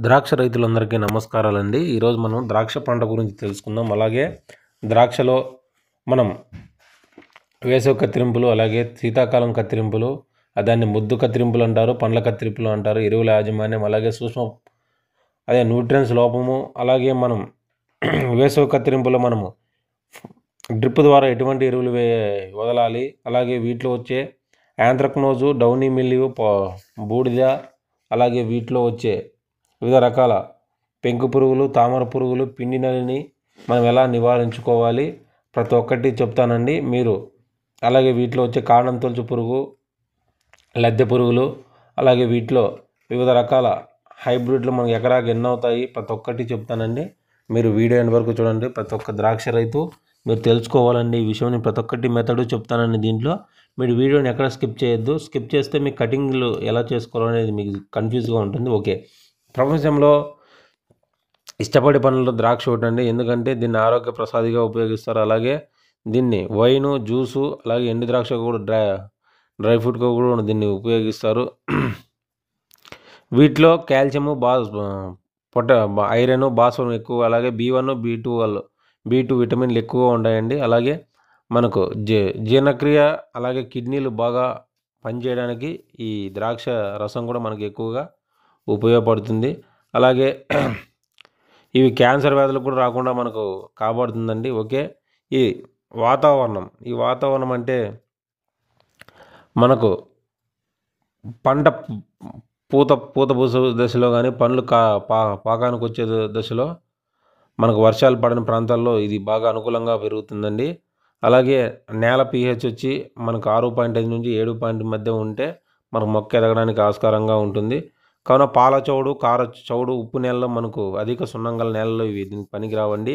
ద్రాక్ష రైతులందరికీ నమస్కారాలండి. ఈరోజు మనం ద్రాక్ష పంట గురించి తెలుసుకుందాం. అలాగే ద్రాక్షలో మనం వేసవి కత్తిరింపులు, అలాగే శీతాకాలం కత్తిరింపులు, దాన్ని ముద్దు కత్తిరింపులు అంటారు, పండ్ల కత్తిరింపులు అంటారు, ఎరువుల యాజమాన్యం, అలాగే న్యూట్రియన్స్ లోపము, అలాగే మనం వేసవి కత్తిరింపులో మనము డ్రిప్ ద్వారా ఎటువంటి ఎరువులు వదలాలి, అలాగే వీటిలో వచ్చే యాంత్రక్నోజు, డౌనీ మిల్లియు, బూడిద, అలాగే వీటిలో వచ్చే వివిధ రకాల పెంకు పురుగులు, తామర పురుగులు, పిండి నల్లిని మనం ఎలా నివారించుకోవాలి ప్రతి ఒక్కటి చెప్తానండి. మీరు అలాగే వీటిలో వచ్చే కాండం తొలుచు పురుగు, లద్దె పురుగులు, అలాగే వీటిలో వివిధ రకాల హైబ్రిడ్లు మనకు ఎకరాకి ఎన్ని అవుతాయి ప్రతి ఒక్కటి చెప్తానండి. మీరు వీడియో ఎండ్ వరకు చూడండి. ప్రతి ఒక్క ద్రాక్ష రైతు మీరు తెలుసుకోవాలండి ఈ విషయం. ప్రతి ఒక్కటి మెథడ్ చెప్తానండి దీంట్లో. మీరు వీడియోని ఎక్కడ స్కిప్ చేయొద్దు. స్కిప్ చేస్తే మీ కటింగ్లు ఎలా చేసుకోవాలనేది మీకు కన్ఫ్యూజ్గా ఉంటుంది. ఓకే, ప్రపంచంలో ఇష్టపడే పనుల్లో ద్రాక్ష ఒకటండి. ఎందుకంటే దీన్ని ఆరోగ్య ప్రసాదిగా ఉపయోగిస్తారు. అలాగే దీన్ని వైను, జ్యూసు, అలాగే ఎండు ద్రాక్ష కూడా డ్రై ఫ్రూట్గా కూడా దీన్ని ఉపయోగిస్తారు. వీటిలో కాల్షియము, ఐరన్, భాస్వరం ఎక్కువ, అలాగే B1, B2 విటమిన్లు ఎక్కువగా ఉంటాయండి. అలాగే మనకు జీర్ణక్రియ, అలాగే కిడ్నీలు బాగా పనిచేయడానికి ఈ ద్రాక్ష రసం కూడా మనకు ఎక్కువగా ఉపయోగపడుతుంది. అలాగే ఇవి క్యాన్సర్ వ్యాధులు కూడా రాకుండా మనకు కాపాడుతుందండి. ఓకే, ఈ వాతావరణం అంటే మనకు పంట పూత దశలో కానీ పండ్లు పాకానికి వచ్చే దశలో మనకు వర్షాలు పడని ప్రాంతాల్లో ఇది బాగా అనుకూలంగా పెరుగుతుందండి. అలాగే నేల pH వచ్చి మనకు 6.5 నుంచి 7 మధ్య ఉంటే మనకు మొక్క ఎదగడానికి ఆస్కారంగా ఉంటుంది. కావున పాల చౌడు, కార చౌడు, ఉప్పు నేలలో మనకు అధిక సున్నం గల నేలలో ఇవి దీనికి పనికిరావండి.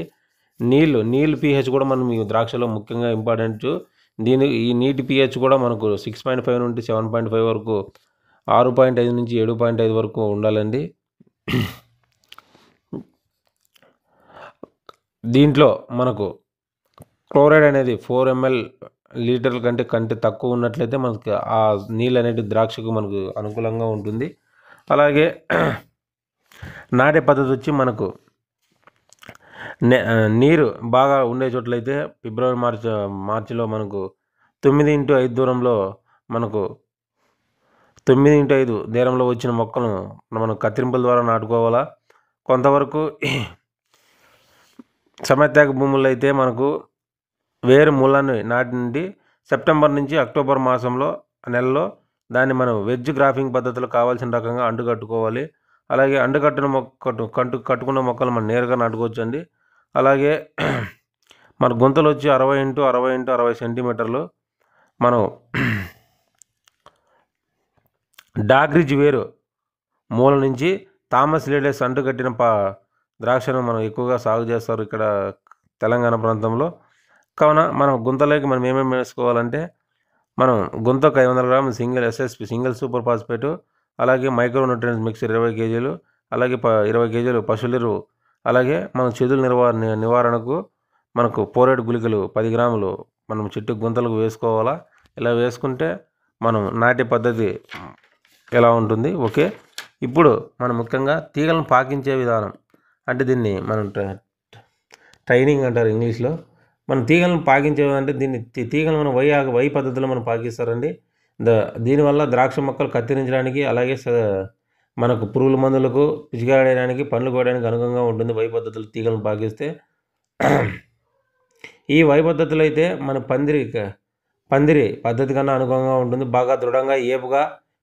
నీళ్ళు pH కూడా మనం ఈ ద్రాక్షలో ముఖ్యంగా ఇంపార్టెంట్. ఈ నీటి pH కూడా మనకు 6.5 నుండి 7.5 వరకు, 6.5 నుంచి 7.5 వరకు ఉండాలండి. దీంట్లో మనకు క్లోరైడ్ అనేది 4 ml లీటర్ల కంటే తక్కువ ఉన్నట్లయితే మనకు ఆ నీళ్ళు అనేది ద్రాక్షకు మనకు అనుకూలంగా ఉంటుంది. అలాగే నాటే పద్ధతి వచ్చి మనకు నీరు బాగా ఉండే చోట్లయితే ఫిబ్రవరి, మార్చిలో మనకు 9x5 దూరంలో మనకు 9x5 దూరంలో వచ్చిన మొక్కలను మనం కత్తిరింపుల ద్వారా నాటుకోవాలా. కొంతవరకు సమత్యాగ భూముల్లో అయితే మనకు వేరు మూలాన్ని నాటి నుండి సెప్టెంబర్ నుంచి అక్టోబర్ నెలలో దాన్ని మనం వెజ్ గ్రాఫింగ్ పద్ధతిలో కావాల్సిన రకంగా అంటుకట్టుకోవాలి. అలాగే కట్టుకున్న మొక్కలు మనం నేరుగా నాటుకోవచ్చు అండి. అలాగే మన గుంతలు వచ్చి 60x60x60 సెంటీమీటర్లు. మనం డాగ్రిజ్ వేరు మూల నుంచి థామస్ లేడెస్ అంటుకట్టిన ద్రాక్షను మనం ఎక్కువగా సాగు చేస్తారు ఇక్కడ తెలంగాణ ప్రాంతంలో. కావున మనం గుంతలోకి మనం ఏమేమి వేసుకోవాలంటే, మనం గుంతకు 500 గ్రాములు సింగిల్ సూపర్ ఫాస్ఫేటు, అలాగే మైక్రో న్యూట్రియన్స్ మిక్సర్ 20 kg, అలాగే 20 kg పశువుల ఎరువు, అలాగే మనం చెదుల నివారణకు మనకు పోరేట్ గుళికలు 10 గ్రాములు మనం చెట్టు గుంతలకు వేసుకోవాలా. ఇలా వేసుకుంటే మనం నాటే పద్ధతి ఎలా ఉంటుంది. ఓకే, ఇప్పుడు మనం ముఖ్యంగా తీగలను పాకించే విధానం, అంటే దీన్ని మనం ట్రైనింగ్ అంటారు ఇంగ్లీష్లో. మనం తీగలను పాకించేదంటే దీన్ని తీగలను మనం వై పద్ధతిలో మనం పాకిస్తారండి. దీనివల్ల ద్రాక్ష మొక్కలు కత్తిరించడానికి, అలాగే మనకు పురుగుల మందులకు పిచికారేయడానికి, పండ్లు కోయడానికి అనుగుణంగా ఉంటుంది వై పద్ధతిలో తీగలను పాకిస్తే. ఈ వై పద్ధతిలో అయితే మన పందిరి పద్ధతి కన్నా అనుగుణంగా ఉంటుంది. బాగా దృఢంగా ఏపుగా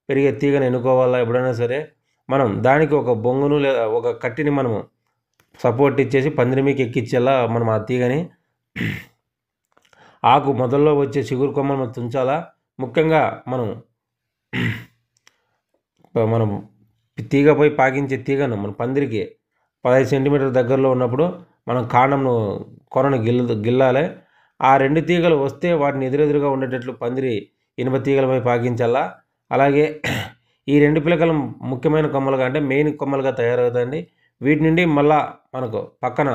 పెరిగే తీగను ఎన్నుకోవాలా. ఎప్పుడైనా సరే మనం దానికి ఒక బొంగును లేదా ఒక కట్టిని మనము సపోర్ట్ ఇచ్చేసి పందిరి మీకు ఎక్కించేలా మనం ఆ తీగని ఆకు మొదల్లో వచ్చే చిగురు కొమ్మలు మనం తుంచాలా. ముఖ్యంగా మనం తీగపై పాకించే తీగను మన పందిరికి 15 సెంటీమీటర్ దగ్గరలో ఉన్నప్పుడు మనం కాండంను కొనను గిల్లాలి. ఆ 2 తీగలు వస్తే వాటిని ఎదురెదురుగా ఉండేటట్లు పందిరి ఇనుప తీగలపై పాకించాలా. అలాగే ఈ 2 పిలకలు ముఖ్యమైన కొమ్మలుగా, అంటే మెయిన్ కొమ్మలుగా తయారవుతాయండి. వీటి నుండి మళ్ళా మనకు పక్కన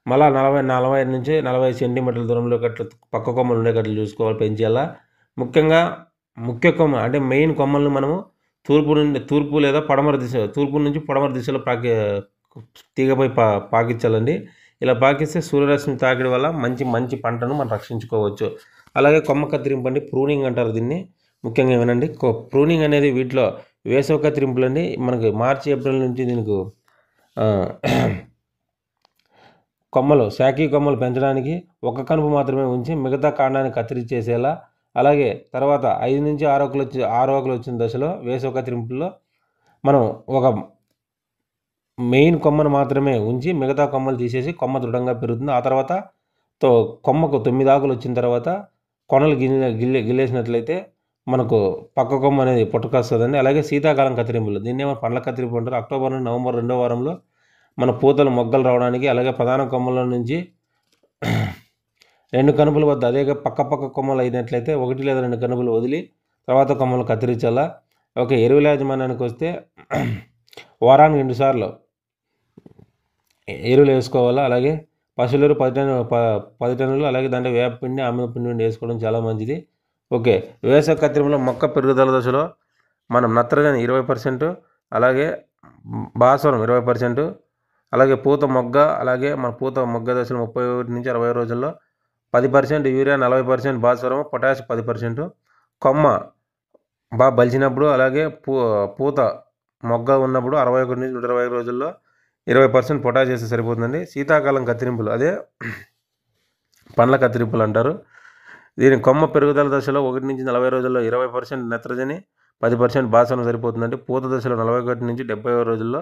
మళ్ళీ 40 నుంచి 45 సెంటీమీటర్ల దూరంలో గట్ల పక్క కొమ్మలు ఉండేటట్లు చూసుకోవాలి, పెంచేయాలా. ముఖ్యంగా ముఖ్య కొమ్మ అంటే మెయిన్ కొమ్మలను మనము తూర్పు లేదా పడమర దిశ, తూర్పు నుంచి పడమర దిశలో తీగపై పాకించాలండి. ఇలా పాకిస్తే సూర్యరశ్మి తాకిడి వల్ల మంచి పంటను మనం రక్షించుకోవచ్చు. అలాగే కొమ్మ కత్తిరింపు అండి, ప్రూనింగ్ అంటారు దీన్ని. ముఖ్యంగా ఏమనండి, ప్రూనింగ్ అనేది వీటిలో వేసవి కత్తిరింపులు అండి. మనకి మార్చి ఏప్రిల్ నుంచి దీనికి శాఖీ కొమ్మలు పెంచడానికి ఒక కనుపు మాత్రమే ఉంచి మిగతా కాండాన్ని కత్తిరించేసేలా, అలాగే తర్వాత 5 నుంచి 6 ఆకులు వచ్చిన దశలో వేసవి కత్తిరింపుల్లో మనం ఒక మెయిన్ కొమ్మను మాత్రమే ఉంచి మిగతా కొమ్మలు తీసేసి కొమ్మ దృఢంగా పెరుగుతుంది. ఆ తర్వాత కొమ్మకు 9 ఆకులు వచ్చిన తర్వాత కొనలు గిల్లేసినట్లయితే మనకు పక్క కొమ్మ అనేది పుట్టుకొస్తుందండి. అలాగే శీతాకాలం కత్తిరింపులు, దీన్ని ఏమో పండ్ల కత్తిరింపు అంటారు. అక్టోబర్ నుండి నవంబర్ 2వ వారంలో మన పూతలు మొగ్గలు రావడానికి, అలాగే ప్రధాన కొమ్మల నుంచి 2 కనుపుల వద్ద అదే పక్క కొమ్మలు అయినట్లయితే 1 లేదా 2 కనుపులు వదిలి తర్వాత కొమ్మలు కత్తిరించాలా. ఓకే, ఎరువుల యాజమాన్యానికి వస్తే వారానికి 2 సార్లు ఎరువులు వేసుకోవాలా. అలాగే పశువుల ఎరువు 10 టన్నులు, అలాగే దాంట్లో వేపపిండి, ఆముద పిండి వేసుకోవడం చాలా మంచిది. ఓకే, వేసవి కత్తిరింపులో మొక్క పెరుగుదల దశలో మనం నత్రజని 20%, అలాగే భాస్వరం 20%, అలాగే పూత మొగ్గ దశలో 31 నుంచి 60 రోజుల్లో 10% యూరియా, 40% భాస్వరం, పొటాష్ 10%. కొమ్మ బాగా బలిచినప్పుడు, అలాగే పూత మొగ్గ ఉన్నప్పుడు 61 నుంచి 120 రోజుల్లో 20% పొటాష్ వేస్తే సరిపోతుందండి. శీతాకాలం కత్తిరింపులు అదే పండ్ల కత్తిరింపులు అంటారు. దీని కొమ్మ పెరుగుదల దశలో 1 నుంచి 40 రోజుల్లో 20% నత్రజని, 10% భాస్వరం సరిపోతుందండి. పూత దశలో 41 నుంచి 70 రోజుల్లో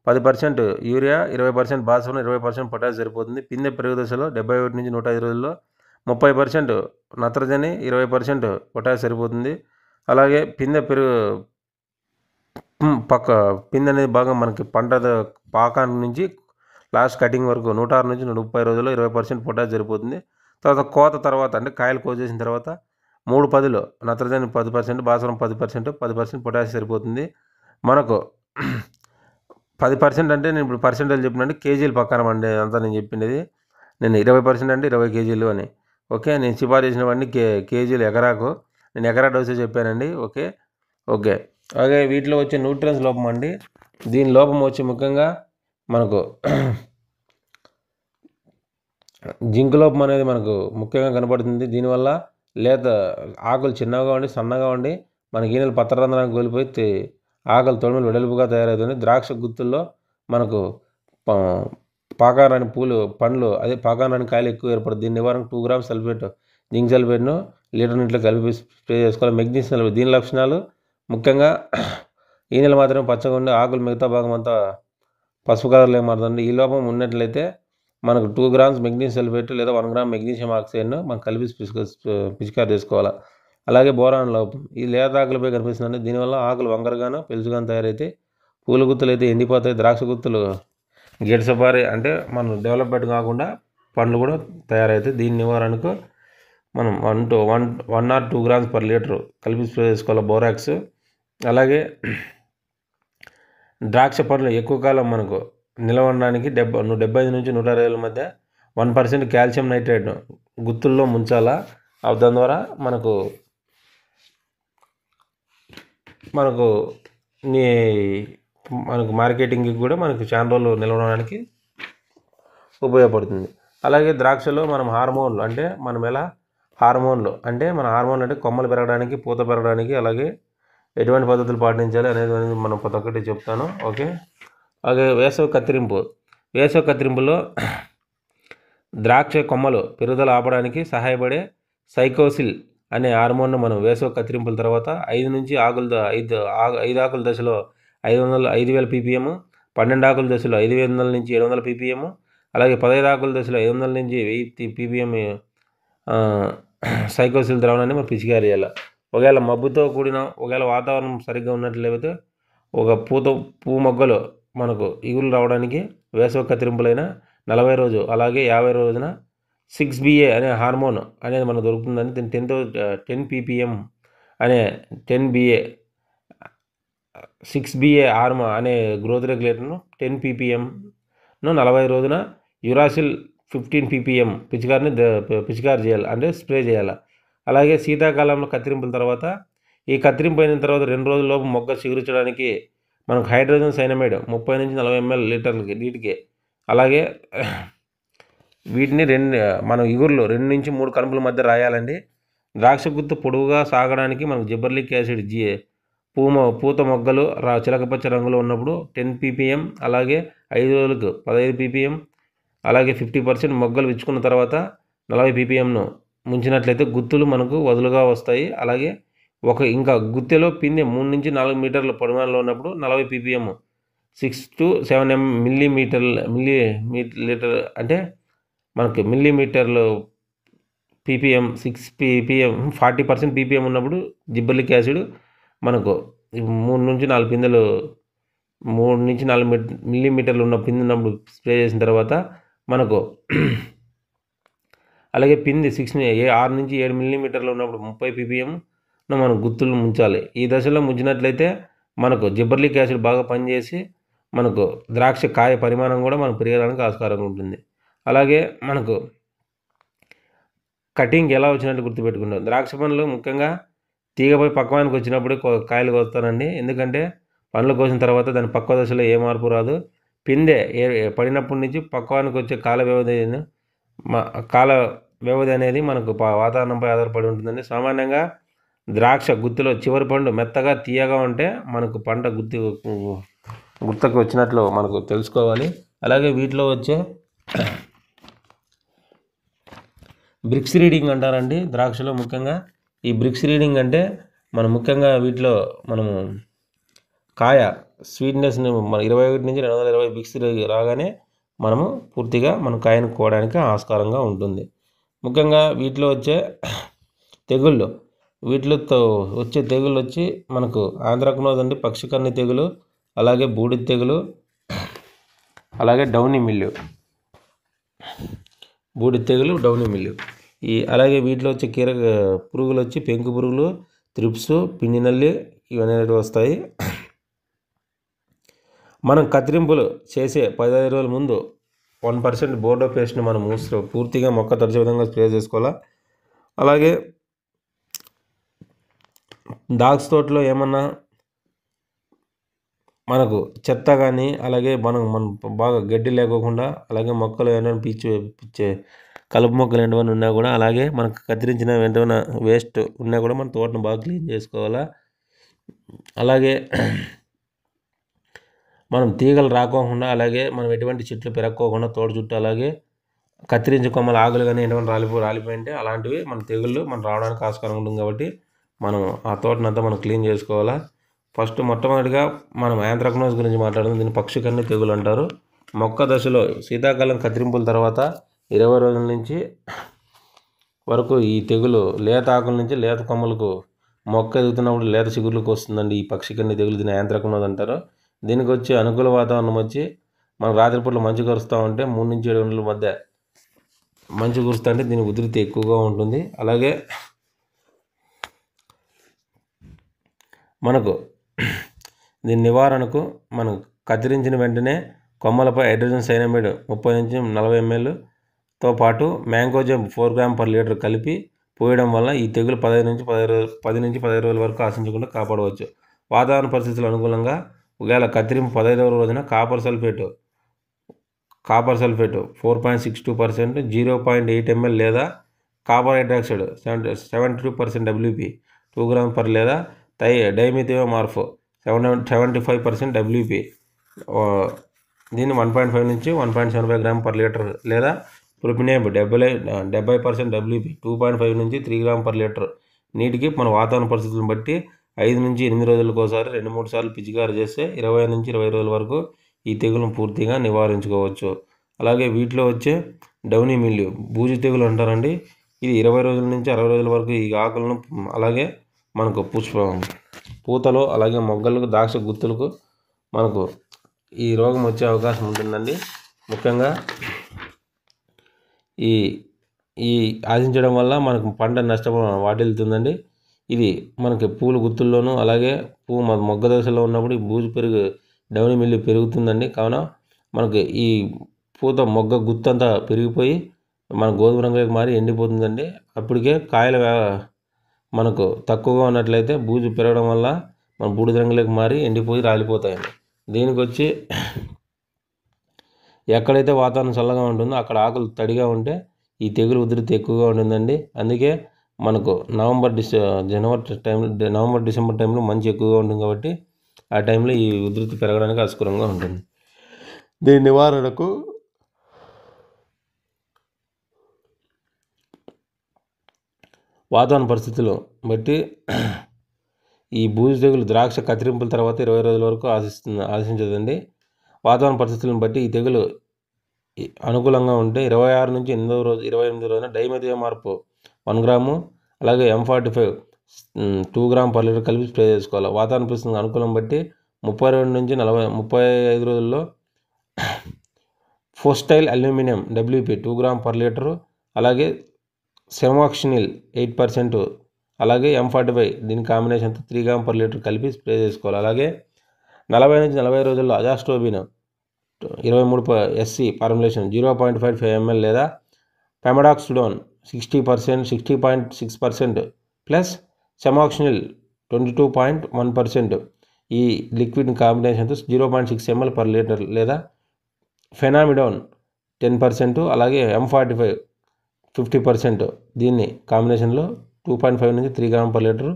10% యూరియా, 20% భాస్వరం, 20% పొటాష్ సరిపోతుంది. పిందె పెరుగు దశలో 71 నుంచి 105 రోజుల్లో 30% నత్రజని, 20% పొటాష్ సరిపోతుంది. అలాగే పిందె అనేది బాగా మనకి పంట పాకానికి నుంచి లాస్ట్ కటింగ్ వరకు 106 నుంచి 130 రోజుల్లో 20% పొటాష్ సరిపోతుంది. తర్వాత కోత తర్వాత అంటే కాయలు కోసేసిన తర్వాత 3/10 నత్రజని 10%, భాస్వరం 10% పొటాష్ సరిపోతుంది. మనకు 10% అంటే నేను ఇప్పుడు పర్సెంటేజ్ చెప్పినండి, కేజీలు పక్కన అండి అంతా నేను చెప్పిండేది. నేను 20% అంటే 20 కేజీలు అని. ఓకే, నేను సిఫారు చేసినవన్నీ కేజీలు ఎకరాకు, నేను ఎకరా డోసే చెప్పానండి. ఓకే, అలాగే వీటిలో వచ్చే న్యూట్రియన్స్ లోపం అండి. దీని లోపం వచ్చి ముఖ్యంగా మనకు జింక్ లోపం అనేది మనకు ముఖ్యంగా కనపడుతుంది. దీనివల్ల లేత ఆకులు చిన్నగా ఉండి సన్నగా ఉండి మనకి ఈనెలు పత్రరంధ్రానికి కోల్పోయి ఆకులు తొడుములు వెడల్పుగా తయారవుతుంది. ద్రాక్ష గుత్తుల్లో మనకు పాకారాని పండ్లు అదే పాకారాని కాయలు ఎక్కువ ఏర్పడుతుంది. దీని నివారణకు 2 గ్రామ్స్ సల్ఫేట్, జింక్ సల్ఫేట్ను లీటర్ నీటిలో కలిపి స్ప్రే చేసుకోవాలి. మెగ్నీషియం సల్ఫేట్, దీని లక్షణాలు ముఖ్యంగా ఈనెలు మాత్రమే పచ్చగా ఉండి ఆకులు మిగతా భాగం అంతా పసుపు కలర్లో మారుతుంది. ఈ లోపం ఉన్నట్లయితే మనకు 2 గ్రామ్స్ మెగ్నీషియం సల్ఫేట్ లేదా 1 గ్రామ్ మెగ్నీషియం ఆక్సైడ్ను మనం కలిపి పిచికారి చేసుకోవాలి. అలాగే బోరాన్ లోపం, ఈ లేత ఆకులపై కనిపిస్తుందండి. దీనివల్ల ఆకులు వంకరగాను పెలుసుగాను తయారైతే పూల గుత్తులు అయితే ఎండిపోతాయి. ద్రాక్ష గుత్తులు గిడసబారి అంటే మనం డెవలప్మెంట్ కాకుండా పండ్లు కూడా తయారవుతాయి. దీని నివారణకు మనం 1 or 2 గ్రామ్స్ పర్ లీటర్ కలిపి స్ప్రే చేసుకోవాలి బోరాక్స్. అలాగే ద్రాక్ష పండ్లు ఎక్కువ కాలం మనకు నిలవడానికి 75 నుంచి 120 రోజుల మధ్య 1% కాల్షియం నైట్రేట్ గుత్తుల్లో ముంచాలా. దాని ద్వారా మనకు మార్కెటింగ్కి కూడా మనకు చాలా రోజులు నిలవడానికి ఉపయోగపడుతుంది. అలాగే ద్రాక్షలో మనం హార్మోన్లు అంటే మన హార్మోన్లు అంటే కొమ్మలు పెరగడానికి, పూత పెరగడానికి, అలాగే ఎటువంటి పద్ధతులు పాటించాలి అనేది మనం ప్రతి ఒక్కటి చెప్తాను. ఓకే, అలాగే వేసవి కత్తిరింపులో ద్రాక్ష కొమ్మలు పెరుగుదల ఆపడానికి సహాయపడే సైకోసిల్ అనే హార్మోన్ను మనం వేసవి కత్తిరింపుల తర్వాత 5 ఆకుల దశలో 5000 ppm, 12 ఆకుల దశలో 500 నుంచి 700 ppm, అలాగే 15 ఆకుల దశలో 500 నుంచి 1000 ppm సైకోసిల్ ద్రావణాన్ని మనం పిచికారీ చేయాలి. ఒకవేళ మబ్బుతో కూడిన వాతావరణం సరిగ్గా ఉన్నట్లయితే ఒక పువ్వు మొగ్గలు మనకు ఇగులు రావడానికి వేసవి కత్తిరింపులైన 40 రోజు, అలాగే 50 రోజున 6BA అనే హార్మోన్ అనేది మనకు దొరుకుతుందని, దీని 10 ppm అనే 10BA 6BA హార్మోన్ అనే గ్రోత్ రెగ్యులేటర్ను 10 ppmను 40 రోజున యురాసిల్ 15 ppm పిచికారి చేయాలి, అంటే స్ప్రే చేయాలి. అలాగే శీతాకాలంలో కత్తిరింపుల తర్వాత ఈ కత్తిరింపు అయిన తర్వాత 2 రోజుల్లోపు మొగ్గ చిగురించడానికి మనకు హైడ్రోజన్ సైనమైడ్ 30 నుంచి 40 ml నీటికి, అలాగే వీటిని మనం ఇగురులో 2 నుంచి 3 కలుపుల మధ్య రాయాలండి. ద్రాక్ష గుత్తు పొడవుగా సాగడానికి మనకు జిబ్బర్లిక్ యాసిడ్ పూత మొగ్గలు చిలకపచ్చ రంగులో ఉన్నప్పుడు 10 ppm, అలాగే 5 రోజులకు 15 ppm, అలాగే 50% మొగ్గలు విచ్చుకున్న తర్వాత 40 ppmను ముంచినట్లయితే గుత్తులు మనకు వదులుగా వస్తాయి. అలాగే ఇంకా గుత్తెలో పిందె 3 నుంచి 4 మీటర్ల పరిమాణంలో ఉన్నప్పుడు 40 ppm 6 to 7 మిల్లీలీటర్ అంటే మనకి మిల్లీమీటర్లు ppm 6 ppm 40% ppm ఉన్నప్పుడు జిబ్బర్లిక్ యాసిడ్ మనకు 3 నుంచి 4 పిందెలు 3 నుంచి 4 మిల్లీమీటర్లు ఉన్న పిందె ఉన్నప్పుడు స్ప్రే చేసిన తర్వాత మనకు అలాగే పిండి 6 నుంచి 7 మిల్లీమీటర్లు ఉన్నప్పుడు 30 ppm మనం గుత్తులు ముంచాలి. ఈ దశలో ముంచినట్లయితే మనకు జిబ్బర్లిక్ యాసిడ్ బాగా పనిచేసి మనకు ద్రాక్ష కాయ పరిమాణం కూడా మనకు పెరగడానికి ఆస్కారంగా ఉంటుంది. అలాగే మనకు కటింగ్ ఎలా వచ్చినట్టు గుర్తుపెట్టుకుంటాం. ద్రాక్ష పండ్లు ముఖ్యంగా తీగపై పక్వానికి వచ్చినప్పుడు కాయలు కోస్తానండి. ఎందుకంటే పండ్లు కోసిన తర్వాత దాని పక్వ దశలో ఏ మార్పు రాదు. పిందె పడినప్పటి నుంచి పక్వానికి వచ్చే కాల వ్యవధి అనేది మనకు వాతావరణంపై ఆధారపడి ఉంటుందండి. సామాన్యంగా ద్రాక్ష గుత్తిలో చివరి పండు మెత్తగా తీయగా ఉంటే మనకు పంట గుత్తకు వచ్చినట్లు మనకు తెలుసుకోవాలి. అలాగే వీటిలో వచ్చే బ్రిక్స్ రీడింగ్ అంటారండి ద్రాక్షలో. ముఖ్యంగా ఈ బ్రిక్స్ రీడింగ్ అంటే మనం ముఖ్యంగా వీటిలో మనము కాయ స్వీట్నెస్ని మన 21 నుంచి 220 బ్రిక్స్ రాగానే మనము పూర్తిగా మన కాయను కోయడానికి ఆస్కారంగా ఉంటుంది. ముఖ్యంగా వీటిలో వచ్చే తెగుళ్ళు, వీటితో వచ్చే తెగుళ్ళు వచ్చి మనకు ఆంధ్రాక్నోజ్ అండి, పక్షికన్ని తెగులు, అలాగే బూడిద తెగులు, అలాగే డౌనీ మిల్లు, అలాగే వీటిలో వచ్చే పురుగులు వచ్చి పెంకు పురుగులు, త్రిప్స్, పిండి నల్లి ఇవన్నీ వస్తాయి. మనం కత్తిరింపులు చేసే 15 రోజుల ముందు 1% బోర్డో పేస్ట్ని మనం పూర్తిగా మొక్క తడిచే విధంగా స్ప్రే చేసుకోవాలా. అలాగే దాక్స్ తోటలో ఏమన్నా మనకు చెత్త కానీ, అలాగే మనం బాగా గడ్డి లేకోకుండా, అలాగే మొక్కలు ఏమైనా పిచ్చే కలుపు మొక్కలు ఏంటన్నా ఉన్నా కూడా, అలాగే మనకు కత్తిరించిన వెంటనే వేస్ట్ ఉన్నా కూడా మన తోటను బాగా క్లీన్ చేసుకోవాలా. అలాగే మనం తీగలు రాకోకుండా, అలాగే మనం ఎటువంటి చెట్లు పెరక్కోకుండా తోట చుట్టూ, అలాగే కత్తిరించే కొమ్మల ఆకులు కానీ ఎటువంటి రాలిపోయింటే అలాంటివి మన తెగుళ్ళు మనం రావడానికి ఆస్కారం ఉంటుంది. కాబట్టి మనం ఆ తోటనంతా మనం క్లీన్ చేసుకోవాలా. ఫస్ట్ మొట్టమొదటిగా మనం యాంత్రాక్నోజ్ గురించి మాట్లాడుతుంది. దీన్ని పక్షికన్ని తెగులు అంటారు. మొక్క దశలో శీతాకాలం కత్తిరింపుల తర్వాత 20 రోజుల నుంచి వరకు ఈ తెగులు లేత ఆకుల నుంచి లేత కొమ్మలకు మొక్క ఎదుగుతున్నప్పుడు లేత చిగుర్లకు వస్తుందండి. ఈ పక్షికన్ని తెగులు దీన్ని యాంత్రాక్నోజ్ అంటారు. దీనికి వచ్చి అనుకూల వాతావరణం వచ్చి మనం రాత్రిపూట మంచు కురుస్తూ ఉంటే 3 నుంచి 7 గంటల మధ్య మంచు కురుస్తూ ఉంటే దీని ఉధృతి ఎక్కువగా ఉంటుంది. అలాగే మనకు దీని నివారణకు మనం కత్తిరించిన వెంటనే కొమ్మలపై హైడ్రోజన్ సైనమైడ్ 30 నుంచి 40 mlతో పాటు మ్యాంగోజెబ్ 4 g/L కలిపి పోయడం వల్ల ఈ తెగులు 10 నుంచి 15 రోజుల వరకు ఆశించకుండా కాపాడవచ్చు. వాతావరణ పరిస్థితులు అనుకూలంగా ఒకవేళ కత్తిరింపు 15వ రోజున కాపర్ సల్ఫేట్ 4.62%, 0.8 ml లేదా కాపర్ హైడ్రాక్సైడ్ 72% WP 2 g/, లేదా డైమిథియోమార్ఫ్ 75% WP దీన్ని 1.5 నుంచి 1.75 g/L, లేదా ప్రొపినేబ్ 70% WP 2.5 నుంచి 3 g/L నీటికి మన వాతావరణ పరిస్థితులను బట్టి 5 నుంచి 8 రోజులకు ఒకసారి 2-3 సార్లు పిచికారీ చేస్తే 20 నుంచి 20 రోజుల వరకు ఈ తెగులను పూర్తిగా నివారించుకోవచ్చు. అలాగే వీటిలో వచ్చే డౌనీ మిల్లు బూజు తెగులు అంటారండి. ఇది 20 రోజుల నుంచి 60 రోజుల వరకు ఈ ఆకులను, అలాగే మనకు పూతలు, అలాగే మొగ్గలకు, ద్రాక్ష గుత్తులకు మనకు ఈ రోగం వచ్చే అవకాశం ఉంటుందండి. ముఖ్యంగా ఈ ఆశించడం వల్ల మనకు పంట వాటిల్లుతుందండి. ఇది మనకి పూలు గుత్తుల్లోనూ, అలాగే మొగ్గ దశలో ఉన్నప్పుడు ఈ బూజు డౌనీ మిల్లు పెరుగుతుందండి. కావున మనకి ఈ పూత మొగ్గ గుత్తంతా పెరిగిపోయి మన గోధుమ రంగులోకి మారి ఎండిపోతుందండి. అప్పటికే కాయలు మనకు తక్కువగా ఉన్నట్లయితే బూజు పెరగడం వల్ల మన బూడిద రంగులోకి మారి ఎండిపోయి రాలిపోతాయండి. దీనికి వచ్చి ఎక్కడైతే వాతావరణం చల్లగా ఉంటుందో అక్కడ ఆకులు తడిగా ఉంటే ఈ తెగులు ఉధృతి ఎక్కువగా ఉంటుందండి. అందుకే మనకు నవంబర్ డిసెంబర్ టైంలో మంచు ఎక్కువగా ఉంటుంది కాబట్టి ఆ టైంలో ఈ ఉధృతి పెరగడానికి ఆస్కారంగా ఉంటుంది. దీని నివారణకు వాతావరణ పరిస్థితులు బట్టి ఈ బూజు తెగులు ద్రాక్ష కత్తిరింపుల తర్వాత 20 రోజుల వరకు ఆశించదండి. వాతావరణ పరిస్థితులను బట్టి ఈ తెగులు అనుకూలంగా ఉంటే 26 నుంచి 28 రోజున డైమెథియో మార్పు 1 గ్రాము, అలాగే M45 2 గ్రామ్ పర్ లీటర్ కలిపి స్ప్రే చేసుకోవాలి. వాతావరణ పరిస్థితులకు అనుకూలం బట్టి 32 నుంచి 35 రోజుల్లో fosetyl aluminium WP 2 gram per litre, అలాగే సెమాక్సినిల్ 8%, అలాగే M45 దీని కాంబినేషన్తో 3 గ్రామ్ పర్ లీటర్ కలిపి స్ప్రే చేసుకోవాలి. అలాగే 40 నుంచి 40 రోజుల్లో అజాస్ట్రోబిన్ 23 SC ఫార్ములేషన్ 0.55 ml లేదా పెమడాక్సిడోన్ 60% ప్లస్ సెమాక్సినిల్ 22.1% ఈ లిక్విడ్ కాంబినేషన్తో 0.6 ml పర్ లీటర్ లేదా ఫెనామిడోన్ 10%, అలాగే M45 50% దీన్ని కాంబినేషన్లో 2.5 నుంచి 3 గ్రామ్ పర్ లీటర్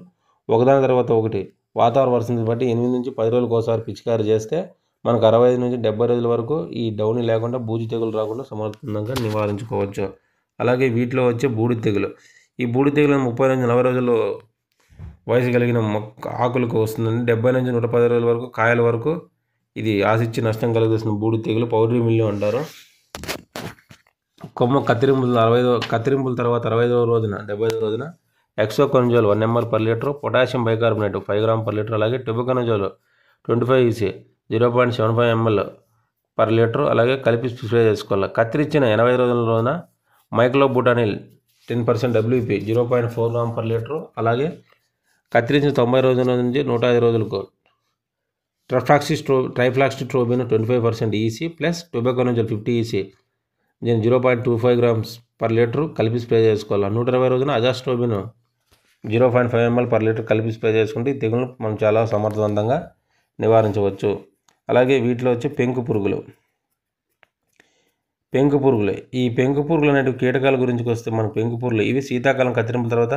ఒకదాని తర్వాత ఒకటి వాతావరణ పరిస్థితిని బట్టి 8 నుంచి 10 రోజులకు ఒకసారి పిచికారి చేస్తే మనకు 65 నుంచి 70 రోజుల వరకు ఈ డౌని లేకుండా బూజు తెగులు రాకుండా సమర్థవంతంగా నివారించుకోవచ్చు. అలాగే వీటిలో వచ్చే బూడిద తెగులు, ఈ బూడిద తెగులు 30 నుంచి 40 రోజుల్లో వయసు కలిగిన ఆకులకు వస్తుందండి. 70 నుంచి 110 రోజుల వరకు కాయల వరకు ఇది ఆశించి నష్టం కలిగిస్తున్న బూడిద తెగులు పౌడరీ మిల్లు అంటారు. కొమ్మ కత్తిరింపుల తర్వాత 65వ రోజున 75వ రోజున hexaconazole 1 ml per litre, potassium bicarbonate 5 gram per litre, అలాగే tebuconazole 25 EC 0.75 ml per litre అలాగే కలిపి స్ప్రే చేసుకోవాలి. కత్తిరించిన 80 రోజుల రోజున myclobutanil 10% WP 0.4 gram per litre, అలాగే కత్తిరించిన 90 రోజుల నుంచి 105 రోజులకు trifloxystrobin 25% EC plus tebuconazole 50 EC దీన్ని 0.25 గ్రామ్స్ పర్ లీటర్ కలిపి స్ప్రే చేసుకోవాలి. 120 రోజున అజాస్ట్రోబిన్ 0.5 ml పర్ లీటర్ కలిపి స్ప్రే చేసుకుంటే ఈ తెగులు మనం చాలా సమర్థవంతంగా నివారించవచ్చు. అలాగే వీటిలో వచ్చే పెంకు పురుగులు, ఈ పెంకు పురుగులు అనేవి కీటకాల గురించి వస్తే మన పెంకు పురుగులు ఇవి శీతాకాలం కత్తిరింపుల తర్వాత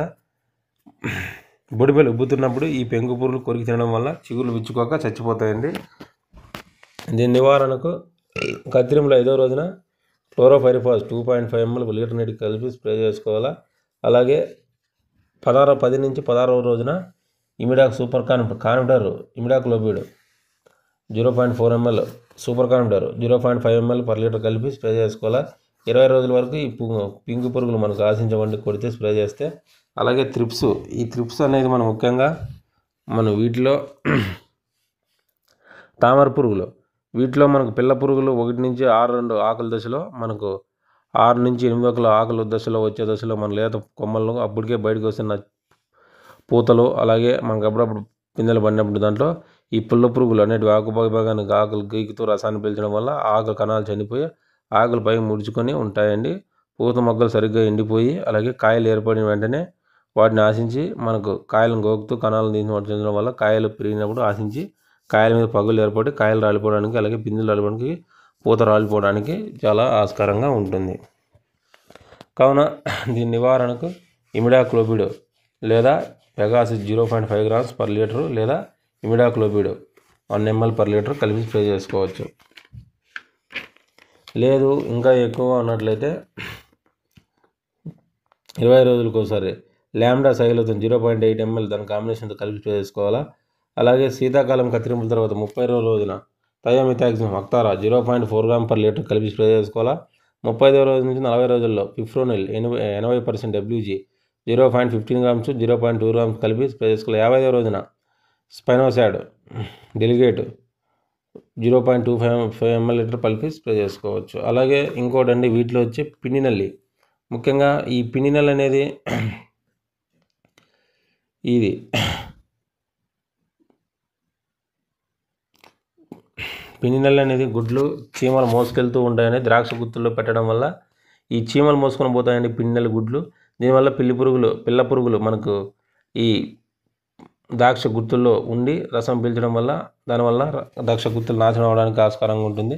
బొడిపెలు ఉబ్బుతున్నప్పుడు ఈ పెంకు పురుగులు కొరికి తినడం వల్ల చిగుళ్ళు విచ్చుకోక చచ్చిపోతాయండి. దీని నివారణకు కత్తిరింపుల 5వ రోజున క్లోరోఫైరిఫాస్ 2.5 ml లీటర్ నీటికి కలిపి స్ప్రే చేసుకోవాలా. అలాగే 10 నుంచి 16వ రోజున ఇమిడాక్ super Confidor imidacloprid 0.4 ml super Confidor 0.5 ml per litre కలిపి స్ప్రే చేసుకోవాలా. 20 రోజుల వరకు ఈ పింగు పురుగులు మనకు ఆశించవండి కొడితే స్ప్రే చేస్తే. అలాగే ఈ త్రిప్స్ అనేది మనం ముఖ్యంగా వీటిలో తామర పురుగులు, వీటిలో మనకు పిల్ల పురుగులు 1 నుంచి 6 ఆకుల దశలో, మనకు 6 నుంచి 8 ఆకుల దశలో వచ్చే దశలో మన లేత కొమ్మలను అప్పటికే బయటకు వస్తున్న పూతలు, అలాగే మనకు అప్పుడప్పుడు పిందెలు పడినప్పుడు దాంట్లో ఈ పుల్ల పురుగులు అనేటివి ఆకుభాగానికి ఆకులు గీకుతూ రసాన్ని పీల్చడం వల్ల ఆకుల కణాలు చనిపోయి ఆకులు పై ముడుచుకొని ఉంటాయండి. పూత మొగ్గలు సరిగ్గా ఎండిపోయి అలాగే కాయలు ఏర్పడిన వెంటనే వాటిని ఆశించి మనకు కాయలను గోకుతూ కణాలను తీసుకోవడం వల్ల కాయలు పెరిగినప్పుడు ఆశించి కాయల మీద పగులు ఏర్పడి కాయలు రాలిపోవడానికి అలాగే పిందులు రాలిపోవడానికి పూత రాలిపోవడానికి చాలా ఆస్కారంగా ఉంటుంది. కావున దీని నివారణకు ఇమిడాక్లోపిడ్ లేదా పెగాసిస్ 0.5 గ్రామ్స్ పర్ లీటరు లేదా ఇమిడాక్లోపిడ్ 1 ml పర్ లీటర్ కలిపి స్ప్రే చేసుకోవచ్చు. లేదు ఇంకా ఎక్కువగా ఉన్నట్లయితే 20 రోజులకు ఒకసారి లాంబ్డా సైలోథన్ 0.8 ml దాని కాంబినేషన్తో కలిపి స్ప్రే చేసుకోవాలా. అలాగే శీతాకాలం కత్తిరింపుల తర్వాత 30వ రోజున థయోమిథాక్సిమ్ అక్తారా 0.4 గ్రామ్ పర్ లీటర్ కలిపి స్ప్రే చేసుకోవాలా. 35వ రోజు నుంచి 40 రోజుల్లో ఫిప్రోనిల్ 80% WG 0.15 గ్రామ్స్ 0.2 గ్రామ్స్ కలిపి స్ప్రే చేసుకోవాలి. 50వ రోజున స్పైనోసాడ్ డెలిగేట్ 0.25 ml లీటర్ కలిపి స్ప్రే చేసుకోవచ్చు. అలాగే ఇంకోటండి వీటిలో వచ్చే పిండి ముఖ్యంగా ఈ పిండి అనేది ఇది పిండి అనేది గుడ్లు చీమలు మోసుకెళ్తూ ఉంటాయని ద్రాక్ష గుత్తుల్లో పెట్టడం వల్ల ఈ చీమలు మోసుకొని పోతాయండి పిండి గుడ్లు. దీనివల్ల పిల్ల పురుగులు మనకు ఈ ద్రాక్ష గుత్తుల్లో ఉండి రసం పీల్చడం వల్ల దానివల్ల ద్రాక్ష గుత్తులు నాశనం అవడానికి ఆస్కారంగా ఉంటుంది.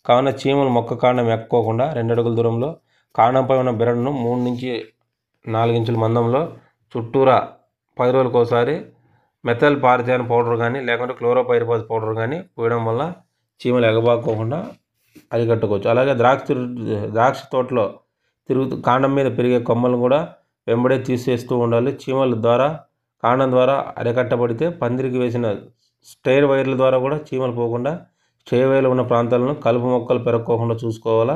కావున చీమలు మొక్క కాండం ఎక్కోకుండా 2 అడుగుల దూరంలో కాండంపై ఉన్న బెరడును 3 నుంచి 4 ఇంచుల మందంలో చుట్టూరా 10 రోజులకు ఒకసారి మెథల్ పారిజాన్ పౌడర్ కానీ లేకుంటే క్లోరోపైరిఫాస్ పౌడర్ కానీ పోయడం వల్ల చీమలు ఎగబాకోకుండా అరికట్టుకోవచ్చు. అలాగే ద్రాక్ష తోటలో కాండం మీద పెరిగే కొమ్మలను కూడా వెంబడే తీసేస్తూ ఉండాలి. చీమల ద్వారా కాండం ద్వారా అరికట్టబడితే పందిరికి వేసిన స్టైర్ వైర్ల ద్వారా కూడా చీమలు పోకుండా స్టైర్ వైర్లు ఉన్న ప్రాంతాలను కలుపు మొక్కలు పెరగకోకుండా చూసుకోవాలా.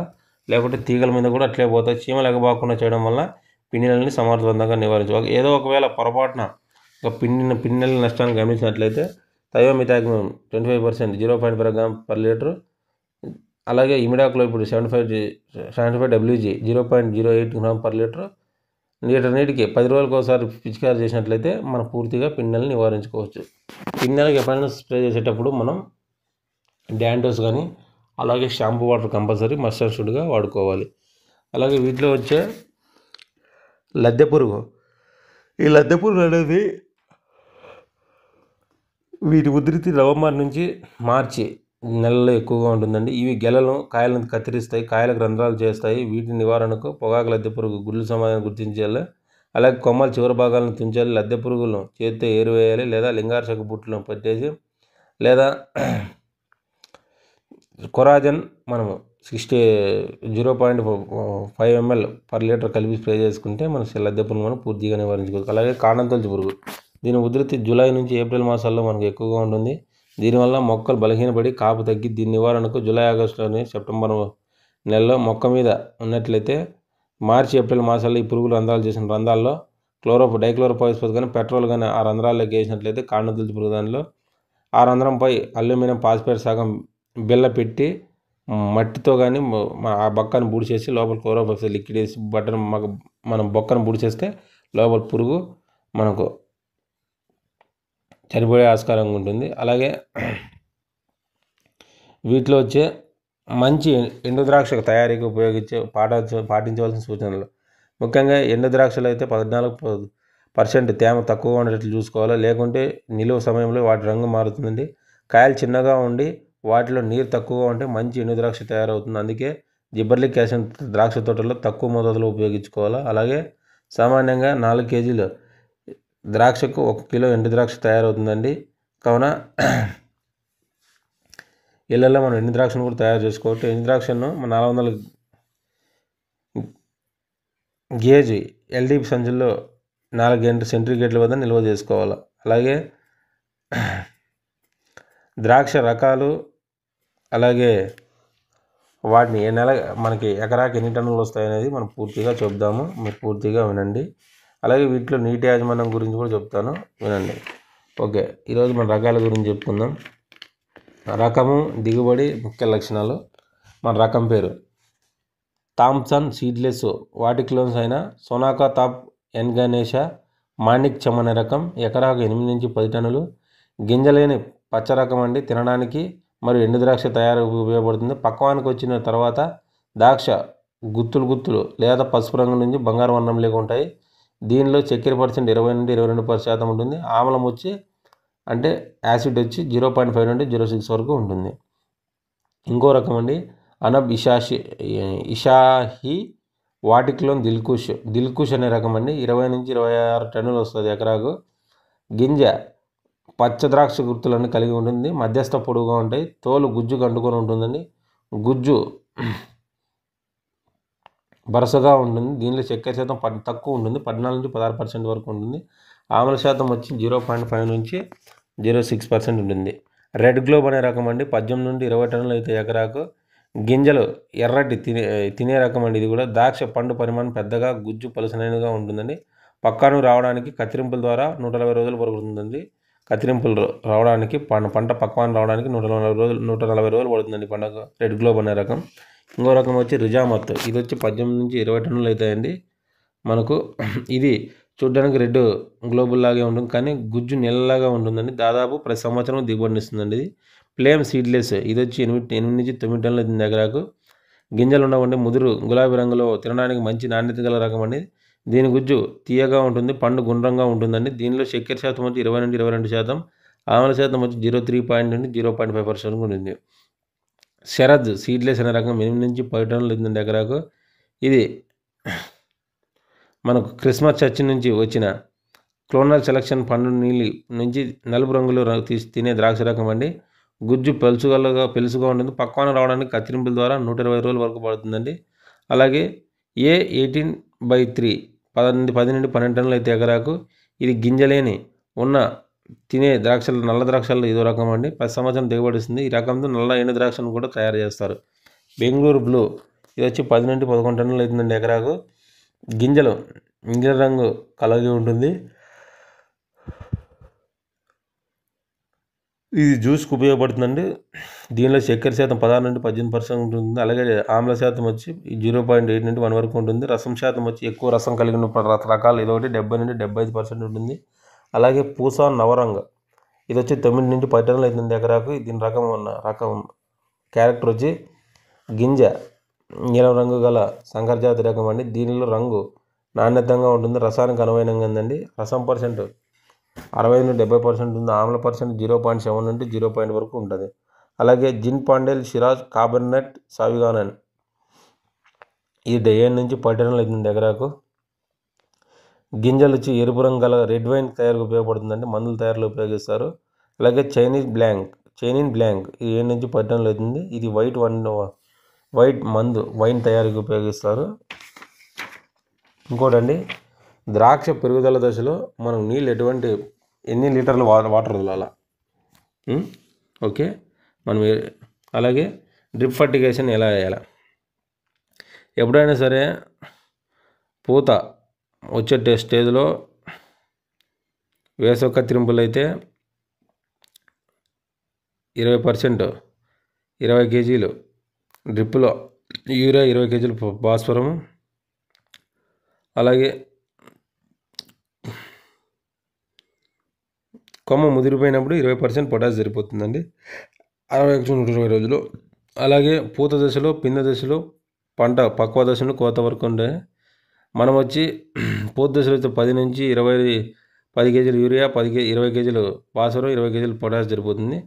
లేకుంటే తీగల మీద కూడా అట్లే పోతాయి. చీమలు ఎగబాకుండా చేయడం వల్ల పిన్నెలని సమర్థవంతంగా నివారించవచ్చు. ఏదో ఒకవేళ పొరపాటున ఒక పిన్నెల నష్టాన్ని గమనించినట్లయితే థయోమిథాక్సిమ్ 25% 0.5 గ్రామ్ పర్ లీటర్, అలాగే imidacloprid 75 WG 0.08 gram per litre నీటికి 10 రోజులకు ఒకసారి పిచికారీ చేసినట్లయితే మనం పూర్తిగా పిన్నెలను నివారించుకోవచ్చు. పిన్నెలకు ఎప్పుడైనా స్ప్రే చేసేటప్పుడు మనం డాండోస్ కానీ అలాగే shampoo water compulsory must and షుడ్గా వాడుకోవాలి. అలాగే వీటిలో వచ్చే లద్దె పురుగు, ఈ లద్దె పురుగు అనేది వీటి ఉధృతి నవంబర్ నుంచి మార్చి నెలలో ఎక్కువగా ఉంటుందండి. ఇవి కాయలను కత్తిరిస్తాయి, కాయలకు రంధ్రాలు చేస్తాయి. వీటి నివారణకు పొగాకు లద్దె పురుగు గుడ్లు సమాధానం గుర్తించాలి. అలాగే కొమ్మల చివరి భాగాలను తుంచాలి. లద్దె పురుగులను చేతితో ఏరువేయాలి లేదా లింగార్షక బుట్టలను పట్టేసి లేదా కొరాజన్ మనము 0.5 ml పర్ లీటర్ కలిపి స్ప్రే చేసుకుంటే మన లద్దె పురుగు మనం పూర్తిగా నివారించుకోవచ్చు. అలాగే కాండం తొలచు పురుగు, దీని ఉధృతి జూలై నుంచి ఏప్రిల్ మాసాల్లో మనకు ఎక్కువగా ఉంటుంది. దీనివల్ల మొక్కలు బలహీనపడి కాపు తగ్గి దీని నివారణకు జూలై ఆగస్టులోని సెప్టెంబర్ నెలలో మొక్క మీద ఉన్నట్లయితే మార్చి ఏప్రిల్ మాసాల్లో ఈ పురుగులు రంధ్రాలు చేసిన రంధ్రాల్లో డైక్లోరోపైరిఫాస్ కానీ పెట్రోల్ కానీ ఆ రంధ్రాల్లోకి వేసినట్లయితే కాండం తొలచు పురుగు దానిలో ఆ రంధ్రంపై అల్యూమినియం ఫాస్ఫేట్ సగం బిళ్ళ పెట్టి మట్టితో కానీ ఆ బొక్కను బూడిచేసి లోపల క్లోరోపైరిఫాస్ లిక్విడ్ వేసి మనం బొక్కను బూడిచేస్తే లోపల పురుగు మనకు చనిపోయే ఆస్కారంగా ఉంటుంది. అలాగే వీటిలో వచ్చే మంచి ఎండు ద్రాక్ష తయారీకి ఉపయోగించే పాటించవలసిన సూచనలు, ముఖ్యంగా ఎండు ద్రాక్షలు అయితే 14% తేమ తక్కువగా ఉండేట్లు చూసుకోవాలి. లేకుంటే నిలువ సమయంలో వాటి రంగు మారుతుందండి. కాయలు చిన్నగా ఉండి వాటిలో నీరు తక్కువగా ఉంటే మంచి ఎండు ద్రాక్ష తయారవుతుంది. అందుకే జిబ్బర్లిక్ యాసిడ్ ద్రాక్ష తోటలో తక్కువ మోతాదులో ఉపయోగించుకోవాలి. అలాగే సామాన్యంగా 4 కేజీలు ద్రాక్షకు 1 కిలో ఎండు ద్రాక్ష తయారవుతుందండి. కావున ఇళ్ళల్లో మనం ఎండు ద్రాక్షను కూడా తయారు చేసుకోవచ్చు. ఎండు ద్రాక్షను 400 గేజ్ ఎల్డీపీ సంచుల్లో 4 సెంటీగ్రేడ్ల వద్ద నిల్వ చేసుకోవాలి. అలాగే ద్రాక్ష రకాలు అలాగే వాటిని ఏ నెల మనకి ఎకరాకి ఎన్ని టన్నులు వస్తాయనేది మనం పూర్తిగా చెప్దాము, మీరు పూర్తిగా వినండి. అలాగే వీటిలో నీటి యాజమాన్యం గురించి కూడా చెప్తాను, వినండి. ఓకే, ఈరోజు మన రకాల గురించి చెప్పుకుందాం. రకము, దిగుబడి, ముఖ్య లక్షణాలు. మన రకం పేరు థామ్సన్ సీడ్లెస్ వాటిక్లోన్స్ అయిన సోనాకా తాప్ ఎన్ గణేష మాణిక్ చమ్ అనే రకం ఎకరాకు 8 నుంచి 10 టన్నులు. గింజలేని పచ్చ రకం అండి, తినడానికి మరియు ఎండు ద్రాక్ష తయారీకి ఉపయోగపడుతుంది. పక్వానికి వచ్చిన తర్వాత ద్రాక్ష గుత్తులు లేదా పసుపు రంగు నుంచి బంగారు వర్ణంలోకి ఉంటాయి. దీనిలో చక్కెర % 20 నుండి 22% ఉంటుంది. ఆమ్లం వచ్చి అంటే యాసిడ్ వచ్చి 0.5 నుండి 0.6 వరకు ఉంటుంది. ఇంకో రకం అండి అనబ్ ఇషాహి వాటిక్లోన్ దిల్కుష్ అనే రకం అండి, 20 నుంచి 26 టన్నులు వస్తుంది ఎకరాకు. గింజ పచ్చ ద్రాక్ష గుర్తులన్నీ కలిగి ఉంటుంది. మధ్యస్థ పొడుగుగా ఉంటాయి. తోలు గుజ్జుకు అంటుకొని ఉంటుందండి. గుజ్జు వరుసగా ఉంటుంది. దీనిలో చక్కెర శాతం తక్కువ ఉంటుంది, 14 నుంచి 16% వరకు ఉంటుంది. ఆమ్ల శాతం వచ్చి 0.5 నుంచి 0.6% ఉంటుంది. రెడ్ గ్లోబ్ అనే రకం అండి, 18 నుండి 20 టన్నులు అయితే ఎకరాకు. గింజలు ఎర్రటి తినే రకం అండి. ఇది కూడా ద్రాక్ష పండు పరిమాణం పెద్దగా, గుజ్జు పలుసనైనగా ఉంటుందండి. పక్కాను రావడానికి కత్తిరింపుల ద్వారా 140 రోజులు పడుతుందండి. కత్తిరింపులు రావడానికి పంట పక్వాన్ని రావడానికి 140 రోజులు పడుతుందండి పండగ. రెడ్ గ్లోబ్ అనే రకం. ఇంకో రకం వచ్చి రిజామత్, ఇది వచ్చి 18 నుంచి 20 టన్నులు అవుతాయండి మనకు. ఇది చూడడానికి రెడ్ గ్లోబుల్ లాగే ఉంటుంది, కానీ గుజ్జు నెలలాగా ఉంటుందండి. దాదాపు ప్రతి సంవత్సరం దిగుబడినిస్తుందండి. ఇది ప్లేమ్ సీడ్లెస్, ఇది వచ్చి 8 నుంచి 9 టన్నులు అవుతుంది ఎకరాకు. గింజలు ఉండవండి, ముదురు గులాబీ రంగులో తినడానికి మంచి నాణ్యత గల రకం అండి. దీని గుజ్జు తీయగా ఉంటుంది, పండు గుండ్రంగా ఉంటుందండి. దీనిలో చక్కెర శాతం వచ్చి 20 నుండి 22%, ఆమ్ల శాతం వచ్చి 0.3 నుండి 0.5% ఉంటుంది. శరద్ సీడ్లెస్ అనే రకం 8 నుంచి 10 టన్నులు అవుతుందండి ఎకరాకు. ఇది మనకు క్రిస్మస్ చర్చి నుంచి వచ్చిన క్లోనల్ సెలక్షన్ పండు నీళ్ళు నుంచి నలుపు రంగులో తీసి తినే ద్రాక్ష రకం అండి. గుజ్జు పెలుసుగా ఉంటుంది. పక్వాన రావడానికి కత్తిరింపుల ద్వారా 120 రోజుల వరకు పడుతుందండి. అలాగే A18/3 10 నుండి 12 టన్నులు అయితే ఎకరాకు. ఇది గింజలేని ఉన్న తినే ద్రాక్షలు, నల్ల ద్రాక్షల్లో ఇదో రకం అండి. 10 సంవత్సరం దిగుబడి ఇస్తుంది. ఈ రకంతో నల్ల ఎండు ద్రాక్షను కూడా తయారు చేస్తారు. బెంగళూరు బ్లూ ఇది వచ్చి 10 నుండి 11 టన్నులు అవుతుందండి ఎకరాకు. గింజల రంగు కలిగి ఉంటుంది. ఇది జ్యూస్కి ఉపయోగపడుతుందండి. దీనిలో చక్కెర శాతం 16 నుండి 18% ఉంటుంది. అలాగే ఆమ్ల శాతం వచ్చి 0.8 నుండి 1 వరకు ఉంటుంది. రసం శాతం వచ్చి ఎక్కువ రసం కలిగిన రకాలు ఇదొకటి 70 నుండి 75% ఉంటుంది. అలాగే పూసా నవరంగ్ ఇది వచ్చి 9 నుంచి 10 టన్నులు అవుతుంది ఎకరాకు. దీని రకం క్యారెక్టర్ వచ్చి గింజ నీలం రంగు గల సంకర జాతి రకం అండి. దీనిలో రంగు నాణ్యతంగా ఉంటుంది, రసానికి అనువైనంగా ఉందండి. రసం పర్సెంట్ 60 నుండి 70% ఉంది. ఆమ్ల పర్సెంట్ 0.7 నుండి 0 వరకు ఉంటుంది. అలాగే జిన్ పాండెల్, షిరాజ్, కాబర్నెట్, సావిగానన్ ఇది 7 నుంచి 10 టన్నులు అవుతుంది ఎకరాకు. గింజలు వచ్చి ఎరుపు రంగు గల రెడ్ వైన్ తయారుకు ఉపయోగపడుతుందండి, మందుల తయారులో ఉపయోగిస్తారు. అలాగే చైనీన్ బ్లాంక్ ఇది 7 నుంచి 10 టన్నులు అవుతుంది. ఇది వైట్ మందు వైన్ తయారీకి ఉపయోగిస్తారు. ఇంకోటండి, ద్రాక్ష పెరుగుదల దశలో మనం నీళ్ళు ఎన్ని లీటర్లు వాటర్ వదలాలా, ఓకే. మనం అలాగే డ్రిప్ ఫర్టిగేషన్ ఎలా వేయాలి. ఎప్పుడైనా సరే పూత వచ్చే స్టేజ్లో వేసవి కత్తిరింపులు అయితే 20% 20 కేజీలు డ్రిప్లో యూరియా, 20 కేజీలు భాస్వరము, అలాగే కొమ్మ ముదిరిపోయినప్పుడు 20% పొటాష్ సరిపోతుందండి 60-120 రోజులు. అలాగే పూత దశలో, పిందె దశలో, పంట పక్వ దశలో, కోత వరకు ఉండే మనం వచ్చి పూత దశలో అయితే 10 నుంచి 10 కేజీలు యూరియా, 20 కేజీలు భాస్వరం, 20 కేజీలు పొటాష్ సరిపోతుంది.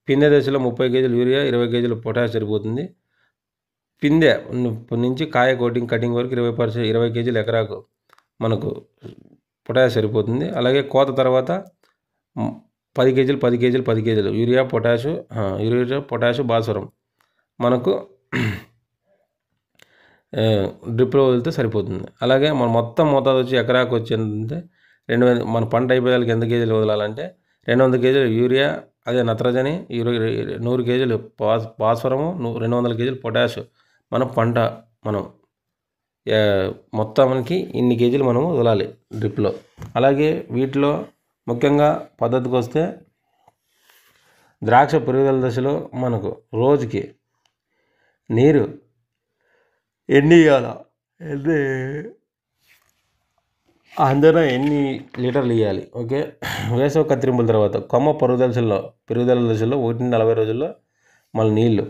పిందె దశలో 30 కేజీలు యూరియా, 20 కేజీలు పొటాష్ సరిపోతుంది. పిందె నుంచి కాయ కటింగ్ వరకు 20 కేజీలు ఎకరాకు మనకు పొటాష్ సరిపోతుంది. అలాగే కోత తర్వాత 10 కేజీలు యూరియా, పొటాషు, భాస్వరం మనకు డ్రిప్లో వదిలితే సరిపోతుంది. అలాగే మన మొత్తం మోతాదు వచ్చి ఎకరాకు వచ్చేంటే 200, మన పంట అయిపోయేదానికి ఎంత కేజీలు వదలాలంటే 200 కేజీలు యూరియా, అదే నత్రజని, 100 కేజీలు భాస్వరము, 200 కేజీలు పొటాషు మనం మొత్తానికి ఇన్ని కేజీలు మనము వదలాలి డ్రిప్లో. అలాగే వీటిలో ముఖ్యంగా పద్ధతికి వస్తే ద్రాక్ష పెరుగుదల దశలో మనకు రోజుకి నీరు ఎన్ని ఇవ్వాలా, అందరూ ఎన్ని లీటర్లు ఇవ్వాలి, ఓకే. వేసవి కత్తిరింపుల తర్వాత కొమ్మ పెరుగుదల దశలో 1 నుండి 40 రోజుల్లో మళ్ళీ నీళ్ళు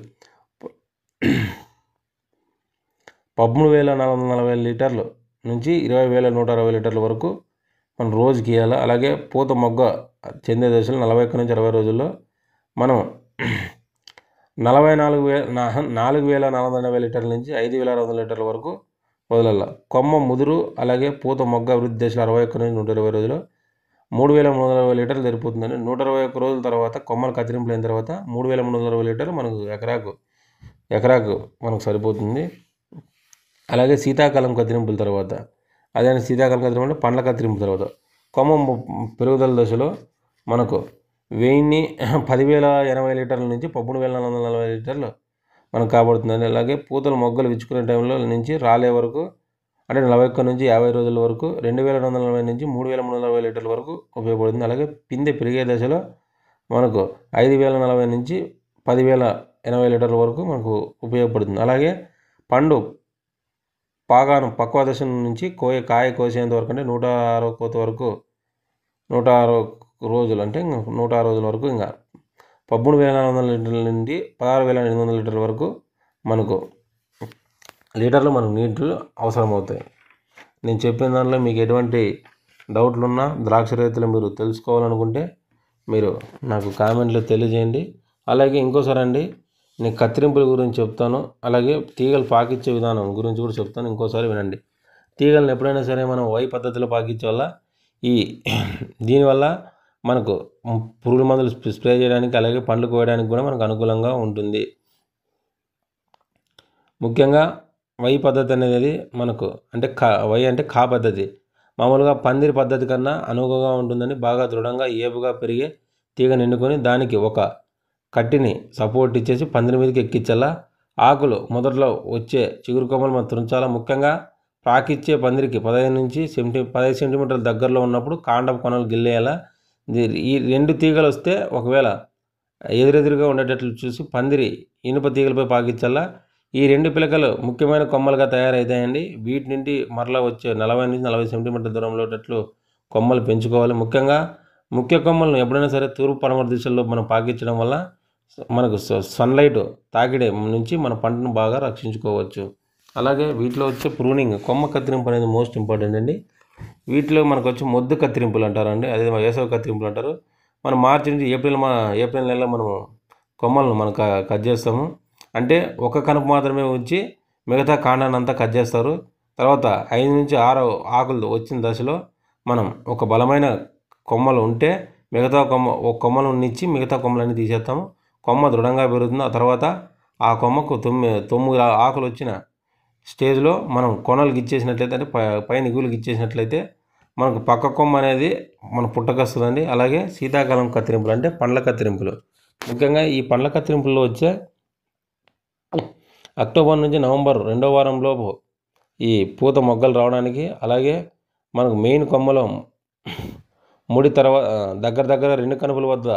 13,440 లీటర్లు నుంచి 20,160 లీటర్ల వరకు మనం రోజుకి ఇవ్వాలి. అలాగే పూత మొగ్గ చెందే దశలో 41 నుంచి 60 రోజుల్లో మనం 4,480 లీటర్ల నుంచి 5,600 లీటర్ల వరకు వదలాలి. కొమ్మ ముదురు అలాగే పూత మొగ్గ అభివృద్ధి దశలో 61 నుంచి 120 రోజులు 3,360 లీటర్లు సరిపోతుందని. 121 రోజుల తర్వాత కొమ్మలు కత్తిరింపులు అయిన తర్వాత 3,360 లీటర్లు మనకు ఎకరాకు మనకు సరిపోతుంది. అలాగే శీతాకాలం కత్తిరింపుల తర్వాత శీతాకాలం కత్తిరింపు అంటే పండ్ల కత్తిరింపు తర్వాత కొమ్మ పెరుగుదల దశలో మనకు 10,080 లీటర్ల నుంచి 13,440 లీటర్లు మనకు కాబడుతుందండి. అలాగే పూతలు మొగ్గలు విచ్చుకునే టైంలో నుంచి రాలే వరకు అంటే 41 నుంచి 50 రోజుల వరకు 2,240 నుంచి 3,340 లీటర్ల వరకు ఉపయోగపడుతుంది. అలాగే పిందె పెరిగే దశలో మనకు 5,040 నుంచి 10,080 లీటర్ల వరకు మనకు ఉపయోగపడుతుంది. అలాగే పండు పక్వ దశ నుంచి కాయ కోసేంత వరకు అంటే 106 కోత వరకు 106 రోజులు అంటే 106 రోజుల వరకు ఇంకా 13,400 లీటర్ల నుండి 16,800 లీటర్ల వరకు మనకు నీళ్ళు అవసరమవుతాయి. నేను చెప్పిన దానిలో మీకు ఎటువంటి డౌట్లు ఉన్నా ద్రాక్ష రైతులు మీరు తెలుసుకోవాలనుకుంటే మీరు నాకు కామెంట్లో తెలియజేయండి. అలాగే ఇంకోసారి అండి నేను కత్తిరింపుల గురించి చెప్తాను, అలాగే తీగలు పాకిచ్చే విధానం గురించి కూడా చెప్తాను. ఇంకోసారి వినండి. తీగలను ఎప్పుడైనా సరే మనం వై పద్ధతిలో పాకించే వల్ల దీనివల్ల మనకు పురుగు మందులు స్ప్రే చేయడానికి అలాగే పండ్లు కోయడానికి కూడా మనకు అనుకూలంగా ఉంటుంది. ముఖ్యంగా వై పద్ధతి అనేది మనకు అంటే వై అంటే కా పద్ధతి మామూలుగా పందిరి పద్ధతి కన్నా అనువుగా ఉంటుందని బాగా దృఢంగా ఏపుగా పెరిగే తీగని ఎన్నుకొని దానికి ఒక కట్టిని సపోర్ట్ ఇచ్చేసి పందిరి మీదకి ఎక్కించాలా. ఆకులు మొదట్లో వచ్చే చిగురు కొమ్మలు మనం తుంచాలా. ముఖ్యంగా పాకిచ్చే పందిరికి 15 సెంటీమీటర్ల దగ్గరలో ఉన్నప్పుడు కాండపు కొనలు గిల్లేయాలా. ఈ 2 తీగలు వస్తే ఒకవేళ ఎదురెదురుగా ఉండేటట్లు చూసి పందిరి ఇనుప తీగలపై పాకించాలా. ఈ 2 పిలకలు ముఖ్యమైన కొమ్మలుగా తయారవుతాయండి. వీటి నుండి మరలా వచ్చే 40 నుంచి 40 సెంటీమీటర్ల దూరంలో కొమ్మలు పెంచుకోవాలి. ముఖ్యంగా ముఖ్య కొమ్మలను ఎప్పుడైనా సరే తూర్పు పడమర దిశల్లో మనం పాకించడం వల్ల మనకు సన్లైట్ తాకిడి నుంచి మన పంటను బాగా రక్షించుకోవచ్చు. అలాగే వీటిలో వచ్చే ప్రూనింగ్ కొమ్మ కత్తిరింపు అనేది మోస్ట్ ఇంపార్టెంట్ అండి. వీటిలో మనకు వచ్చి మొద్దు కత్తిరింపులు అంటారండి, అదే వేసవి కత్తిరింపులు అంటారు. మనం మార్చి నుంచి ఏప్రిల్ నెలలో మనము కొమ్మలను మనం కట్ చేస్తాము. అంటే ఒక కనుపు మాత్రమే ఉంచి మిగతా కాండాన్ని అంతా కట్ చేస్తారు. తర్వాత 5 నుంచి 6 ఆకులు వచ్చిన దశలో మనం ఒక బలమైన కొమ్మలు ఉంటే ఒక కొమ్మను ఉన్నించి మిగతా కొమ్మలన్నీ తీసేస్తాము. కొమ్మ దృఢంగా పెరుగుతుంది. ఆ తర్వాత ఆ కొమ్మకు 9 ఆకులు వచ్చిన స్టేజ్లో మనం కొనలు గిచ్చేసినట్లయితే అంటే పైన ఇగులు గిచ్చేసినట్లయితే మనకు పక్క కొమ్మ అనేది మన పుట్టకొస్తుందండి. అలాగే శీతాకాలం కత్తిరింపులు అంటే పండ్ల కత్తిరింపులు. ముఖ్యంగా ఈ పండ్ల కత్తిరింపుల్లో వచ్చే అక్టోబర్ నుంచి నవంబర్ 2వ వారంలోపు ఈ పూత మొగ్గలు రావడానికి, అలాగే మనకు మెయిన్ కొమ్మలో ముడి తర్వాత దగ్గర 2 కనుపుల వద్ద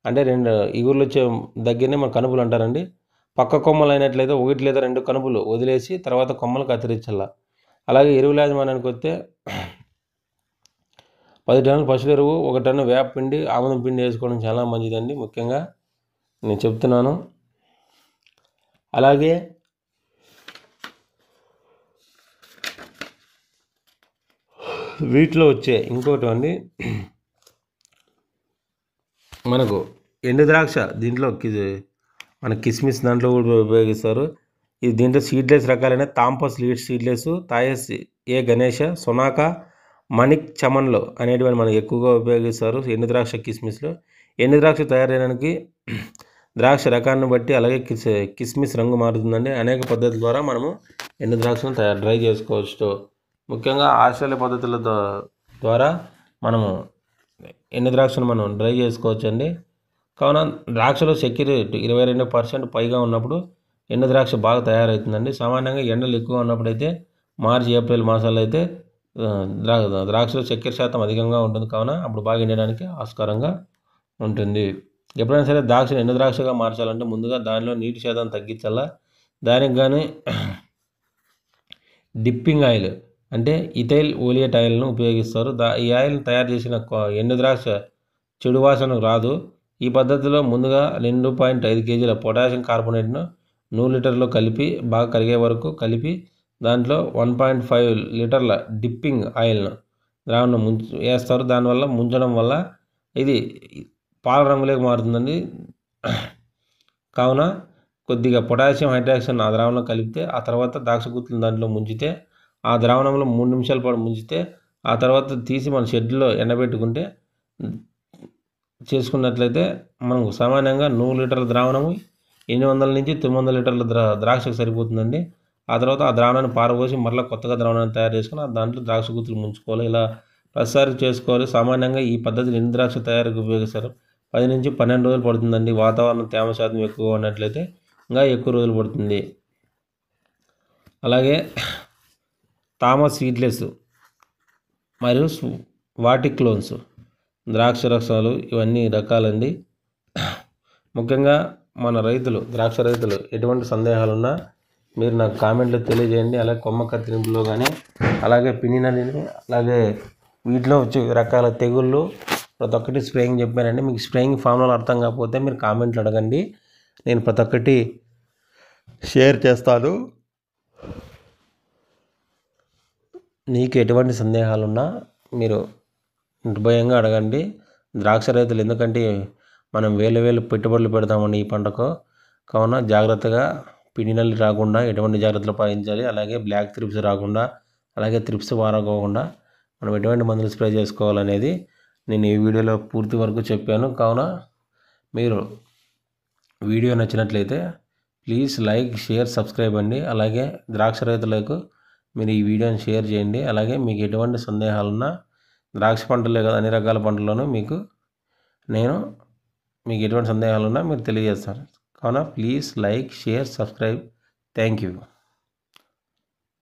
అంటే 2 ఇగుర్లు వచ్చే దగ్గరనే మన కనుపులు అంటారండి. పక్క కొమ్మలు అయినట్లయితే 1 లేదా 2 కనుపులు వదిలేసి తర్వాత కొమ్మలు కత్తిరించాల. అలాగే ఎరువుల యాజమాన్యానికి వస్తే 10 టన్నుల పశువుల ఎరువు, 1 టన్ను వేప పిండి, ఆముదం పిండి వేసుకోవడం చాలా మంచిదండి. ముఖ్యంగా నేను చెప్తున్నాను. అలాగే వీటిలో వచ్చే ఇంకోటి అండి మనకు ఎండు ద్రాక్ష, దీంట్లో మన కిస్మిస్ దాంట్లో కూడా ఉపయోగిస్తారు. ఇది దీంట్లో సీడ్లెస్ రకాలైన తాంపస్ లీడ్ సీడ్లెస్, తాయస్ ఏ గణేష, సొనాక, మణిక్ చమన్లో అనేటివి మనకు ఎక్కువగా ఉపయోగిస్తారు ఎండు ద్రాక్ష కిస్మిస్లో. ఎండు ద్రాక్ష తయారయ్యడానికి ద్రాక్ష రకాన్ని బట్టి అలాగే కిస్మిస్ రంగు మారుతుందండి. అనేక పద్ధతుల ద్వారా మనము ఎండు ద్రాక్షను డ్రై చేసుకోవచ్చు. ముఖ్యంగా ఆస్ట్రేలియా పద్ధతుల ద్వారా మనము ఎండు ద్రాక్షను మనం డ్రై చేసుకోవచ్చు అండి. కావున ద్రాక్షలో చక్కెర 22% పైగా ఉన్నప్పుడు ఎండు ద్రాక్ష బాగా తయారవుతుందండి. సామాన్యంగా ఎండలు ఎక్కువ ఉన్నప్పుడైతే మార్చి ఏప్రిల్ మాసాల్లో అయితే ద్రాక్షలో చక్కెర శాతం అధికంగా ఉంటుంది. కావున అప్పుడు బాగా ఎండడానికి ఆస్కారంగా ఉంటుంది. ఎప్పుడైనా సరే ద్రాక్షను ఎండు ద్రాక్షగా మార్చాలంటే ముందుగా దానిలో నీటి శాతం తగ్గించాలా. దానికి కానీ డిప్పింగ్ ఆయిల్ అంటే ఇథైల్ ఓలియేట్ ఆయిల్ను ఉపయోగిస్తారు. ఈ ఆయిల్ని తయారు చేసిన ఎండు ద్రాక్ష చెడు వాసన రాదు. ఈ పద్ధతిలో ముందుగా 2.5 కేజీల పొటాషియం కార్బోనేట్ను 100 లీటర్లో కలిపి బాగా కరిగే వరకు కలిపి దాంట్లో 1.5 లీటర్ల డిప్పింగ్ ఆయిల్ను ద్రావణం వేస్తారు. దానివల్ల ముంచడం వల్ల ఇది పాల రంగులోకి మారుతుందండి. కావున కొద్దిగా పొటాషియం హైడ్రాక్సైడ్ ఆ ద్రావణంలో కలిపితే ఆ తర్వాత ద్రాక్ష గుత్తులను దాంట్లో ముంచితే ఆ ద్రావణంలో 3 నిమిషాల పాటు ముంచితే ఆ తర్వాత తీసి మన షెడ్లో ఎండబెట్టుకుంటే చేసుకున్నట్లయితే మనకు సామాన్యంగా 100 లీటర్ల ద్రావణము 800 నుంచి 900 లీటర్ల ద్రాక్షకు సరిపోతుందండి. ఆ తర్వాత ఆ ద్రావణాన్ని పారబోసి మరలా కొత్తగా ద్రావణాన్ని తయారు చేసుకుని దాంట్లో ద్రాక్ష గుత్తులు ముంచుకోవాలి. ఇలా ప్రతిసారి చేసుకోవాలి. సామాన్యంగా ఈ పద్ధతిని ఎండు ద్రాక్ష తయారీకి ఉపయోగిస్తారు. 10 నుంచి 12 రోజులు పడుతుందండి. వాతావరణం తేమ శాతం ఎక్కువగా ఉన్నట్లయితే ఇంకా ఎక్కువ రోజులు పడుతుంది. అలాగే థామస్ సీడ్లెస్ మరియు వాటిక్లోన్స్ ద్రాక్ష రసాలు ఇవన్నీ రకాలండి. ముఖ్యంగా మన ద్రాక్ష రైతులు ఎటువంటి సందేహాలున్నా మీరు నాకు కామెంట్లో తెలియజేయండి. అలాగే కొమ్మ కత్తిరింపులో కానీ అలాగే పిన్నినని అలాగే వీటిలో వచ్చే రకాల తెగుళ్ళు ప్రతి ఒక్కటి స్ప్రేయింగ్ చెప్పానండి. మీకు స్ప్రేయింగ్ ఫార్ములా అర్థం కాకపోతే మీరు కామెంట్లు అడగండి, నేను ప్రతి ఒక్కటి షేర్ చేస్తాను. మీకు ఎటువంటి సందేహాలున్నా మీరు నిర్భయంగా అడగండి. ద్రాక్ష రైతులు ఎందుకంటే మనం వేలు పెట్టుబడులు పెడతామండి ఈ పంటకు. కావున జాగ్రత్తగా పిండి నల్లి రాకుండా ఎటువంటి జాగ్రత్తలు పాటించాలి. అలాగే బ్లాక్ థ్రిప్స్ రాకుండా, అలాగే థ్రిప్స్ వారకోకుండా మనం ఎటువంటి మందులు స్ప్రే చేసుకోవాలనేది నేను ఈ వీడియోలో పూర్తి వరకు చెప్పాను. కావున మీరు వీడియో నచ్చినట్లయితే ప్లీజ్ లైక్, షేర్, సబ్స్క్రైబ్ అండి. అలాగే ద్రాక్ష రైతులకు మీరు ఈ వీడియోని షేర్ చేయండి. అలాగే మీకు ఎటువంటి సందేహాలున్నా ద్రాక్ష పంటలే కాదు అన్ని రకాల పంటల్లోనూ మీకు ఎటువంటి సందేహాలున్నా మీరు తెలియజేస్తారు. కావున please like, share, subscribe. Thank you.